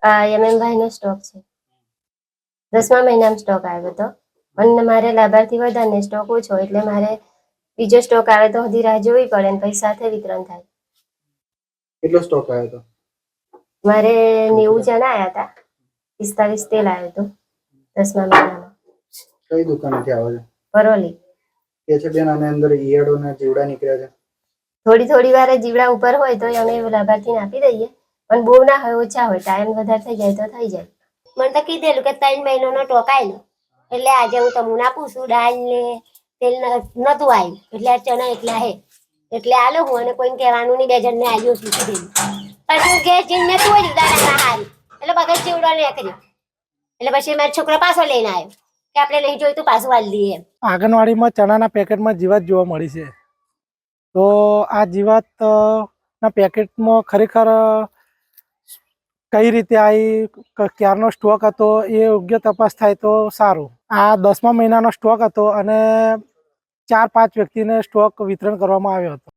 ભાઈનો સ્ટોક છે. 10મા મહિનામાં સ્ટોક આવ્યો હતો અને મારે લાભાર્થી વધારે સ્ટોક ઓછો એટલે મારે બીજો સ્ટોક આવે તો હજી રાહ જોવી પડે અને પછી સાથે વિતરણ થાય. કેટલો સ્ટોક આવ્યો હતો? મારે 90 જણા આવ્યા હતા. 45 તેલ આવ્યો હતો 10મા મહિનામાં. કઈ દુકાનેથી આવે છે? પરોલી. કે છે બેન આની અંદર ઈયળો ને જીવડા નીકળ્યા છે? થોડી વાર જીવડા ઉપર હોય તો અમે લાભાર્થીને આપી દઈએ, પણ બહુ ના હોય, ઓછા હોય, ટાઈમ વધારે થઈ જાય તો થઈ જાય. મને તો કીધેલું કે 3 મહિનાનો સ્ટોક આવેલો એટલે આજે હું તમને આપું છું. દાળ ને તેલ નતું આવ્યું એટલે ચણા એટલા હે એટલે આલો હું અને કોઈને કહેવાનું નહીં. 2 જણને આવ્યું છું કીધેલું. પછી ગેસ જઈને મેં તોડ્યું દાડા હારી એટલે બધા જીવડા નીકળ્યો એટલે પછી મારો છોકરો પાછો લઈને આવ્યો કે આપણે નહીં જોયું તો પાછું વાળી દઈએ. આંગણવાડીમાં ચણાના પેકેટમાં જીવાત જોવા મળી છે. તો આ જીવાતના પેકેટમાં ખરેખર કઈ રીતે આવી, ક્યારનો સ્ટોક હતો એ યોગ્ય તપાસ થાય તો સારું. આ 10મા મહિનાનો સ્ટોક હતો અને 4-5 વ્યક્તિને સ્ટોક વિતરણ કરવામાં આવ્યો હતો.